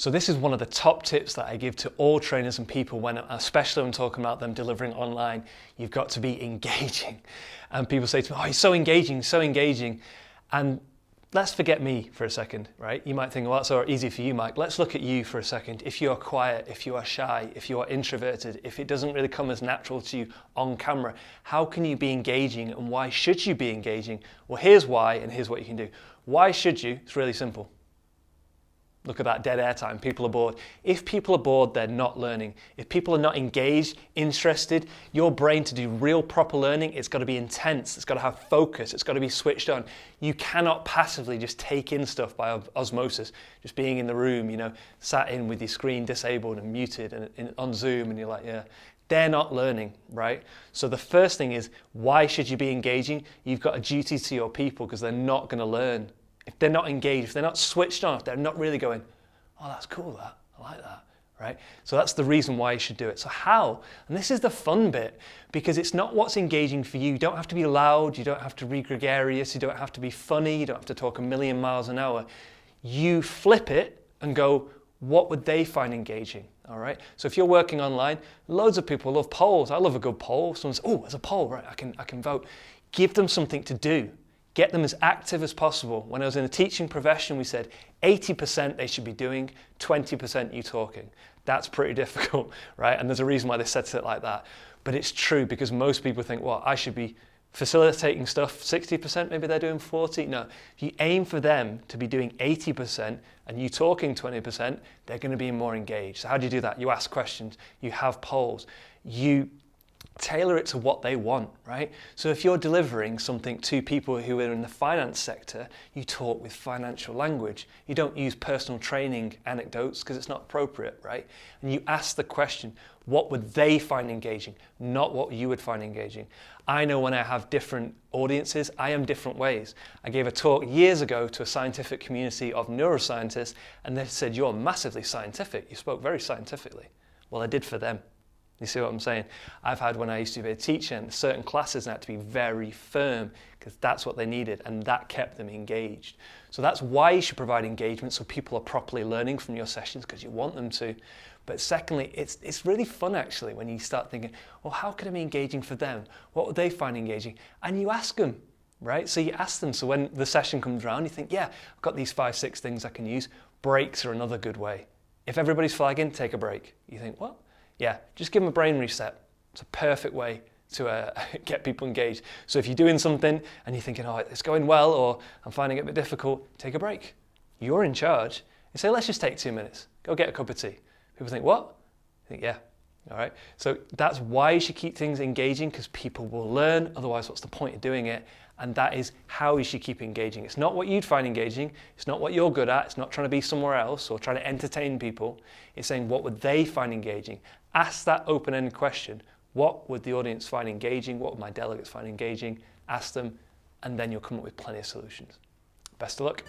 So this is one of the top tips that I give to all trainers and people when, especially when talking about them delivering online. You've got to be engaging. And people say to me, oh, he's so engaging, so engaging. And let's forget me for a second, right? You might think, well, that's all easy for you, Mike. Let's look at you for a second. If you are quiet, if you are shy, if you are introverted, if it doesn't really come as natural to you on camera, how can you be engaging and why should you be engaging? Well, here's why and here's what you can do. Why should you? It's really simple. Look at that dead air time. People are bored. If people are bored, they're not learning. If people are not engaged, interested, your brain to do real proper learning, it's got to be intense. It's got to have focus. It's got to be switched on. You cannot passively just take in stuff by osmosis. Just being in the room, sat in with your screen disabled and muted and on Zoom, and you're like, yeah. They're not learning, right? So the first thing is, why should you be engaging? You've got a duty to your people because they're not going to learn. If they're not engaged, if they're not switched on, if they're not really going, oh, that's cool, that, I like that, right? So that's the reason why you should do it. So how? And this is the fun bit, because it's not what's engaging for you. You don't have to be loud, you don't have to be gregarious, you don't have to be funny, you don't have to talk a million miles an hour. You flip it and go, what would they find engaging? All right. So if you're working online, loads of people love polls. I love a good poll. Someone says, oh, there's a poll, right? I can vote. Give them something to do. Get them as active as possible. When I was in the teaching profession, we said 80% they should be doing, 20% you talking. That's pretty difficult, right? And there's a reason why they set it like that. But it's true, because most people think, well, I should be facilitating stuff 60%, maybe they're doing 40. No, if you aim for them to be doing 80% and you talking 20%, they're going to be more engaged. So how do you do that? You ask questions, you have polls, you tailor it to what they want, right? So if you're delivering something to people who are in the finance sector, you talk with financial language. You don't use personal training anecdotes because it's not appropriate, right? And you ask the question, what would they find engaging, not what you would find engaging. I know when I have different audiences, I am different ways. I gave a talk years ago to a scientific community of neuroscientists, and they said, you're massively scientific. You spoke very scientifically. Well, I did for them. You see what I'm saying? I've had, when I used to be a teacher in certain classes, and I had to be very firm because that's what they needed, and that kept them engaged. So that's why you should provide engagement, so people are properly learning from your sessions, because you want them to. But secondly, it's really fun actually when you start thinking, well, how can I be engaging for them? What would they find engaging? And you ask them, right? So you ask them. So when the session comes around, you think, yeah, I've got these 5, 6 things I can use. Breaks are another good way. If everybody's flagging, take a break. You think, what? Yeah, just give them a brain reset. It's a perfect way to get people engaged. So if you're doing something and you're thinking, oh, it's going well, or I'm finding it a bit difficult, take a break. You're in charge. You say, let's just take 2 minutes. Go get a cup of tea. People think, what? I think, yeah. All right. So that's why you should keep things engaging, because people will learn. Otherwise, what's the point of doing it? And that is how you should keep engaging. It's not what you'd find engaging. It's not what you're good at. It's not trying to be somewhere else or trying to entertain people. It's saying, what would they find engaging? Ask that open-ended question. What would the audience find engaging? What would my delegates find engaging? Ask them, and then you'll come up with plenty of solutions. Best of luck.